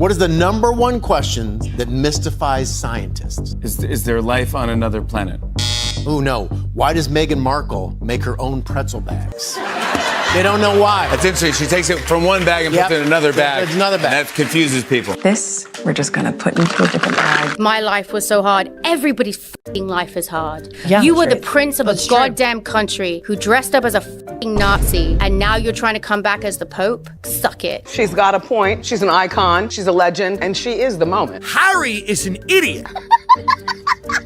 What is the number one question that mystifies scientists? Is there life on another planet? Oh no, why does Meghan Markle make her own pretzel bags? They don't know why. That's interesting. She takes it from one bag and puts it in another bag. It's another bag. And that confuses people. This, we're just gonna put into a different bag. My life was so hard. Everybody's f***ing life is hard. Yeah, you were that's the right. prince of a goddamn country who dressed up as a f***ing Nazi, and now you're trying to come back as the Pope? Suck it. She's got a point. She's an icon. She's a legend. And she is the moment. Harry is an idiot.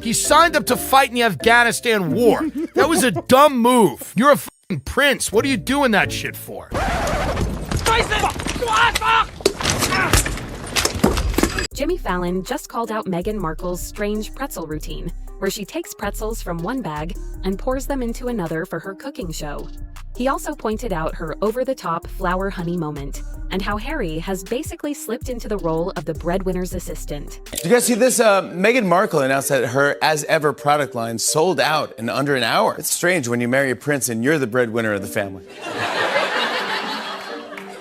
He signed up to fight in the Afghanistan war. That was a dumb move. You're a f***ing prince. What are you doing that shit for? Jimmy Fallon just called out Meghan Markle's strange pretzel routine, where she takes pretzels from one bag and pours them into another for her cooking show. He also pointed out her over-the-top flour honey moment, and how Harry has basically slipped into the role of the breadwinner's assistant. Did you guys see this? Meghan Markle announced that her As Ever product line sold out in under an hour. It's strange when you marry a prince and you're the breadwinner of the family.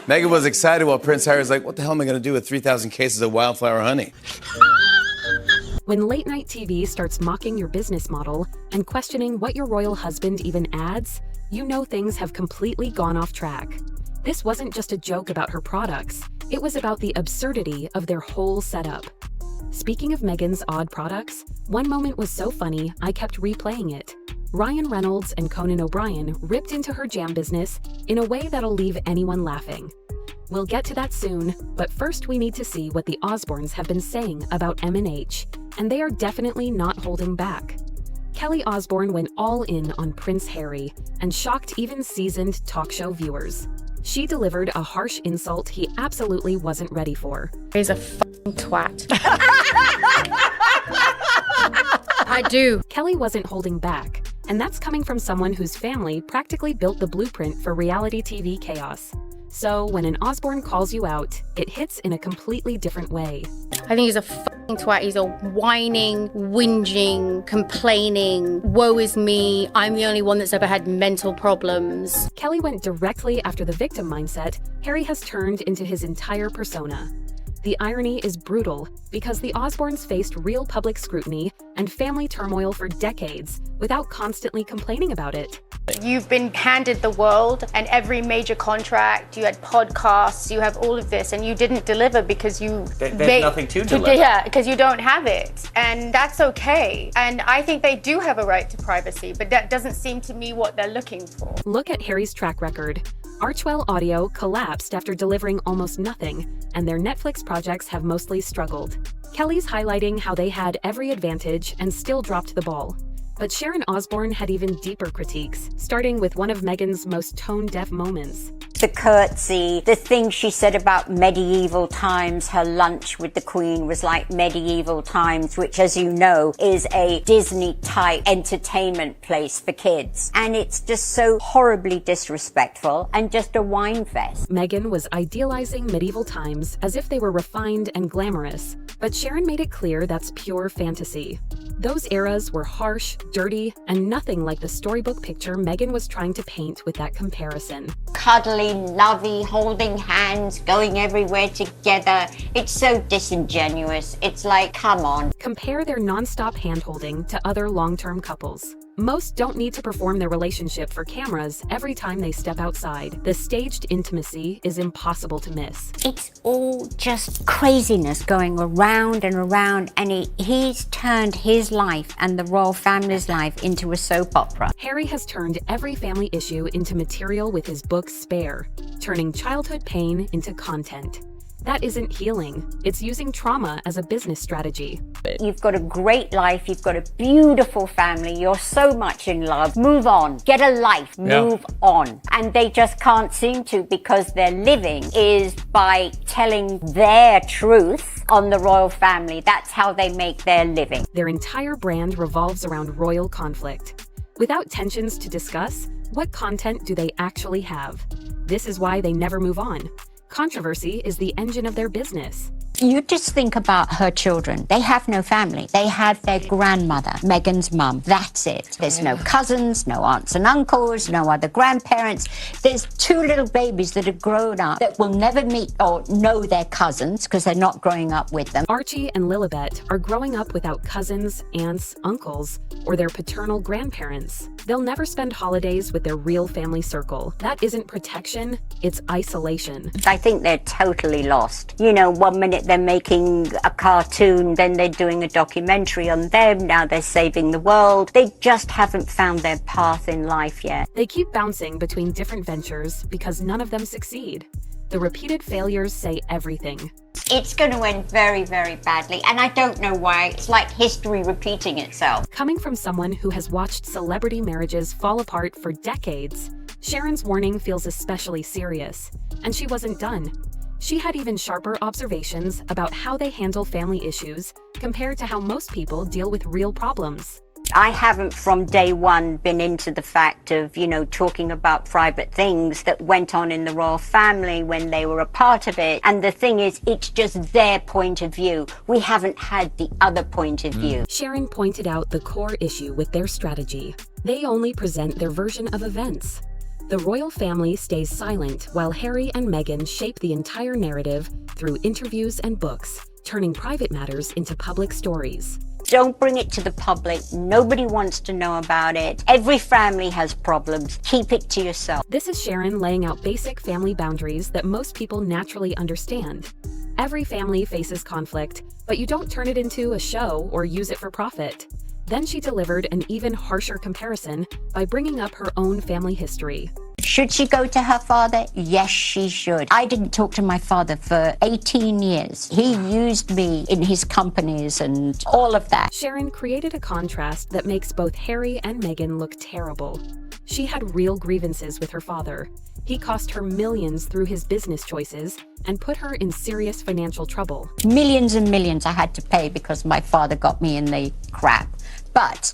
Meghan was excited while Prince Harry was like, what the hell am I going to do with 3,000 cases of wildflower honey? When late-night TV starts mocking your business model and questioning what your royal husband even adds, you know things have completely gone off track. This wasn't just a joke about her products, it was about the absurdity of their whole setup. Speaking of Meghan's odd products, one moment was so funny I kept replaying it. Ryan Reynolds and Conan O'Brien ripped into her jam business in a way that'll leave anyone laughing. We'll get to that soon, but first we need to see what the Osbournes have been saying about M&H, and they are definitely not holding back. Kelly Osbourne went all in on Prince Harry and shocked even seasoned talk show viewers. She delivered a harsh insult he absolutely wasn't ready for. He's a f***ing twat. I do. Kelly wasn't holding back, and that's coming from someone whose family practically built the blueprint for reality TV chaos. So when an Osbourne calls you out, it hits in a completely different way. I think he's a f***ing twat. He's a whining, whinging, complaining, woe is me, I'm the only one that's ever had mental problems. Kelly went directly after the victim mindset Harry has turned into his entire persona. The irony is brutal because the Osbournes faced real public scrutiny and family turmoil for decades without constantly complaining about it. You've been handed the world and every major contract, you had podcasts, you have all of this, and you didn't deliver because there's nothing to deliver. Yeah, because you don't have it. And that's okay. And I think they do have a right to privacy, but that doesn't seem to me what they're looking for. Look at Harry's track record. Archwell Audio collapsed after delivering almost nothing, and their Netflix projects have mostly struggled. Kelly's highlighting how they had every advantage and still dropped the ball. But Sharon Osbourne had even deeper critiques, starting with one of Meghan's most tone-deaf moments. The curtsy, the thing she said about medieval times, her lunch with the Queen was like medieval times, which, as you know, is a Disney-type entertainment place for kids. And it's just so horribly disrespectful and just a wine fest. Meghan was idealizing medieval times as if they were refined and glamorous, but Sharon made it clear that's pure fantasy. Those eras were harsh, dirty, and nothing like the storybook picture Meghan was trying to paint with that comparison. Cuddly, lovey, holding hands, going everywhere together. It's so disingenuous. It's like, come on. Compare their non-stop hand-holding to other long-term couples. Most don't need to perform their relationship for cameras every time they step outside. The staged intimacy is impossible to miss. It's all just craziness going around and around, and he's turned his life and the royal family's life into a soap opera. Harry has turned every family issue into material with his book Spare, turning childhood pain into content. That isn't healing. It's using trauma as a business strategy. You've got a great life. You've got a beautiful family. You're so much in love. Move on. Get a life. Move on. And they just can't seem to, because their living is by telling their truth on the royal family. That's how they make their living. Their entire brand revolves around royal conflict. Without tensions to discuss, what content do they actually have? This is why they never move on. Controversy is the engine of their business. You just think about her children. They have no family. They have their grandmother, Meghan's mum. That's it. There's no cousins, no aunts and uncles, no other grandparents. There's 2 little babies that have grown up that will never meet or know their cousins because they're not growing up with them. Archie and Lilibet are growing up without cousins, aunts, uncles, or their paternal grandparents. They'll never spend holidays with their real family circle. That isn't protection, it's isolation. I think they're totally lost. You know, one minute they're making a cartoon, then they're doing a documentary on them, now they're saving the world. They just haven't found their path in life yet. They keep bouncing between different ventures because none of them succeed. The repeated failures say everything. It's going to end very, very badly, and I don't know why. It's like history repeating itself. Coming from someone who has watched celebrity marriages fall apart for decades, Sharon's warning feels especially serious. And she wasn't done. She had even sharper observations about how they handle family issues compared to how most people deal with real problems. I haven't from day one been into the fact of, you know, talking about private things that went on in the royal family when they were a part of it. And the thing is, it's just their point of view. We haven't had the other point of view. Sharon pointed out the core issue with their strategy. They only present their version of events. The royal family stays silent while Harry and Meghan shape the entire narrative through interviews and books, turning private matters into public stories. Don't bring it to the public. Nobody wants to know about it. Every family has problems. Keep it to yourself. This is Sharon laying out basic family boundaries that most people naturally understand. Every family faces conflict, but you don't turn it into a show or use it for profit. Then she delivered an even harsher comparison by bringing up her own family history. Should she go to her father? Yes, she should. I didn't talk to my father for 18 years. He used me in his companies and all of that. Sharon created a contrast that makes both Harry and Meghan look terrible. She had real grievances with her father. He cost her millions through his business choices and put her in serious financial trouble. Millions and millions I had to pay because my father got me in the crap. But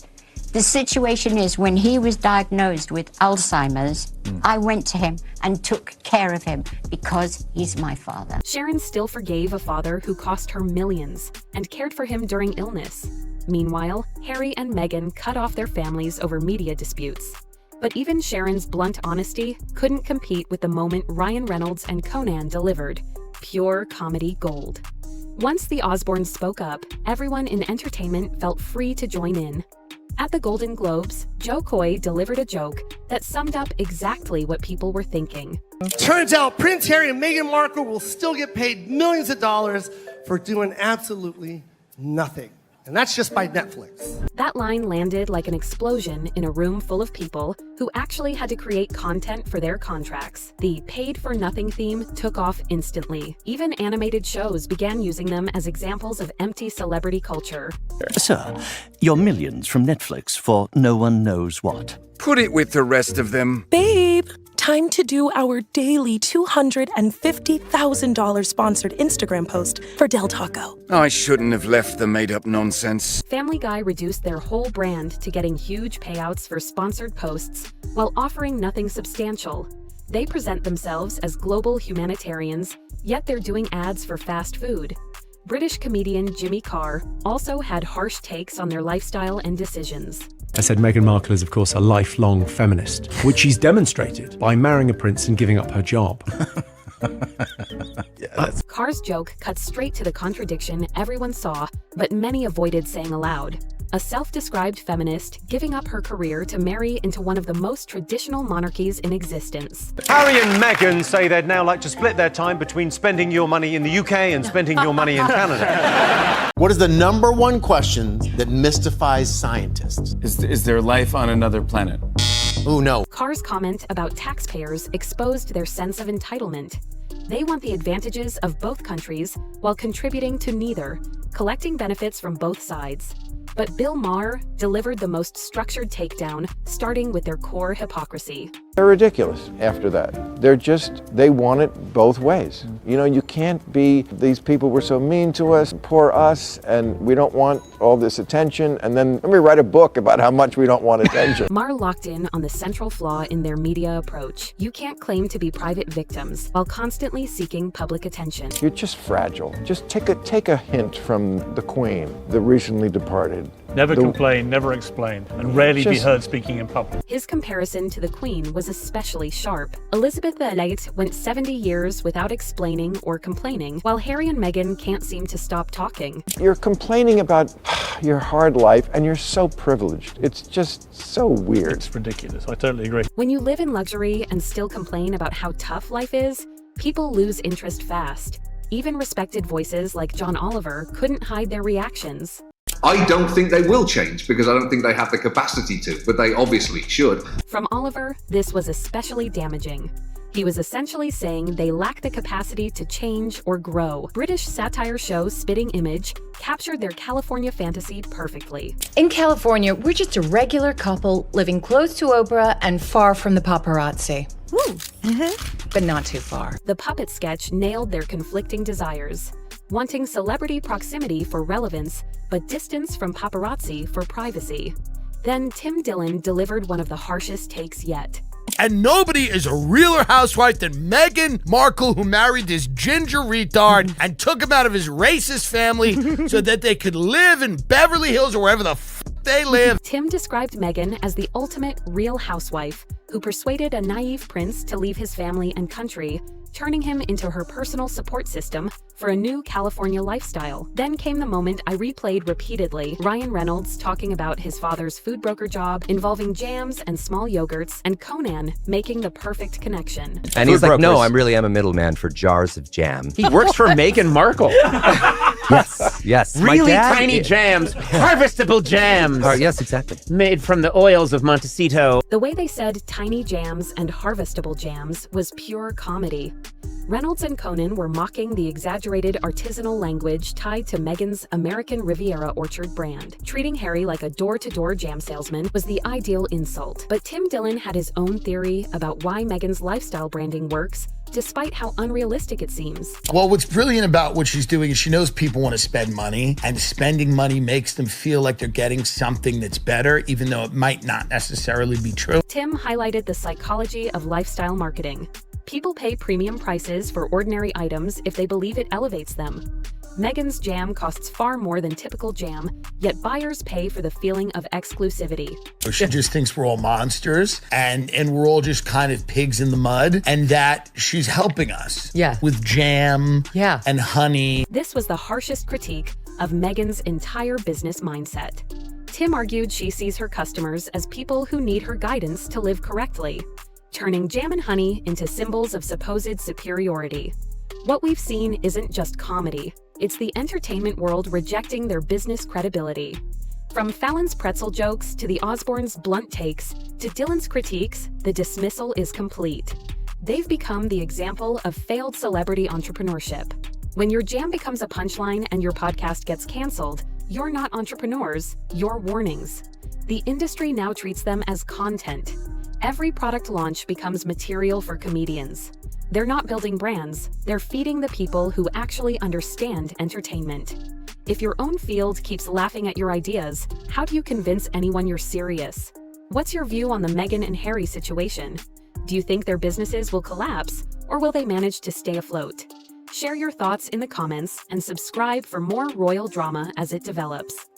the situation is, when he was diagnosed with Alzheimer's, I went to him and took care of him because he's my father. Sharon still forgave a father who cost her millions and cared for him during illness. Meanwhile, Harry and Meghan cut off their families over media disputes. But even Sharon's blunt honesty couldn't compete with the moment Ryan Reynolds and Conan delivered. Pure comedy gold. Once the Osbournes spoke up, everyone in entertainment felt free to join in. At the Golden Globes, Joe Coy delivered a joke that summed up exactly what people were thinking. Turns out Prince Harry and Meghan Markle will still get paid millions of dollars for doing absolutely nothing. And that's just by Netflix. That line landed like an explosion in a room full of people who actually had to create content for their contracts. The paid-for-nothing theme took off instantly. Even animated shows began using them as examples of empty celebrity culture. Sir, your millions from Netflix for no one knows what. Put it with the rest of them. Babe, time to do our daily $250,000 sponsored Instagram post for Del Taco. I shouldn't have left the made-up nonsense. Family Guy reduced their whole brand to getting huge payouts for sponsored posts while offering nothing substantial. They present themselves as global humanitarians, yet they're doing ads for fast food. British comedian Jimmy Carr also had harsh takes on their lifestyle and decisions. I said Meghan Markle is, of course, a lifelong feminist, which she's demonstrated by marrying a prince and giving up her job. Carr's joke cut straight to the contradiction everyone saw, but many avoided saying aloud. A self-described feminist giving up her career to marry into one of the most traditional monarchies in existence. Harry and Meghan say they'd now like to split their time between spending your money in the UK and spending your money in Canada. What is the #1 question that mystifies scientists? Is there life on another planet? Oh, no. Carr's comment about taxpayers exposed their sense of entitlement. They want the advantages of both countries while contributing to neither, collecting benefits from both sides. But Bill Maher delivered the most structured takedown, starting with their core hypocrisy. They're ridiculous after that. They want it both ways. You know, you can't be, these people were so mean to us, poor us, and we don't want all this attention, and then let me write a book about how much we don't want attention. Marr locked in on the central flaw in their media approach. You can't claim to be private victims while constantly seeking public attention. You're just fragile. Just take a hint from the Queen, the recently departed. Never complain, never explain, and rarely be heard speaking in public. His comparison to the Queen was especially sharp. Elizabeth II went 70 years without explaining or complaining, while Harry and Meghan can't seem to stop talking. You're complaining about your hard life, and you're so privileged. It's just so weird. It's ridiculous. I totally agree. When you live in luxury and still complain about how tough life is, people lose interest fast. Even respected voices like John Oliver couldn't hide their reactions. I don't think they will change because I don't think they have the capacity to, but they obviously should. From Oliver, this was especially damaging. He was essentially saying they lack the capacity to change or grow. British satire show Spitting Image captured their California fantasy perfectly. In California, we're just a regular couple living close to Oprah and far from the paparazzi. But not too far. The puppet sketch nailed their conflicting desires, wanting celebrity proximity for relevance, but distance from paparazzi for privacy. Then Tim Dillon delivered one of the harshest takes yet. And nobody is a realer housewife than Meghan Markle, who married this ginger retard and took him out of his racist family so that they could live in Beverly Hills or wherever the they live. Tim described Meghan as the ultimate real housewife who persuaded a naive prince to leave his family and country, turning him into her personal support system for a new California lifestyle. Then came the moment I replayed repeatedly, Ryan Reynolds talking about his father's food broker job involving jams and small yogurts, and Conan making the perfect connection. And he's like, no, I really am a middleman for jars of jam. He works for Meghan Markle. Yes. Really tiny jams, harvestable jams. Yes, exactly. Made from the oils of Montecito. The way they said tiny jams and harvestable jams was pure comedy. Reynolds and Conan were mocking the exaggerated artisanal language tied to Meghan's American Riviera Orchard brand. Treating Harry like a door-to-door jam salesman was the ideal insult. But Tim Dillon had his own theory about why Meghan's lifestyle branding works, despite how unrealistic it seems. Well, what's brilliant about what she's doing is she knows people want to spend money, and spending money makes them feel like they're getting something that's better, even though it might not necessarily be true. Tim highlighted the psychology of lifestyle marketing. People pay premium prices for ordinary items if they believe it elevates them. Meghan's jam costs far more than typical jam, yet buyers pay for the feeling of exclusivity. She just thinks we're all monsters and we're all just kind of pigs in the mud, and that she's helping us with jam and honey. This was the harshest critique of Meghan's entire business mindset. Tim argued she sees her customers as people who need her guidance to live correctly, turning jam and honey into symbols of supposed superiority. What we've seen isn't just comedy. It's the entertainment world rejecting their business credibility. From Fallon's pretzel jokes to the Osbournes' blunt takes to Dillon's critiques, the dismissal is complete. They've become the example of failed celebrity entrepreneurship. When your jam becomes a punchline and your podcast gets canceled, you're not entrepreneurs, you're warnings. The industry now treats them as content. Every product launch becomes material for comedians. They're not building brands, they're feeding the people who actually understand entertainment. If your own field keeps laughing at your ideas, how do you convince anyone you're serious? What's your view on the Meghan and Harry situation? Do you think their businesses will collapse, or will they manage to stay afloat? Share your thoughts in the comments and subscribe for more royal drama as it develops.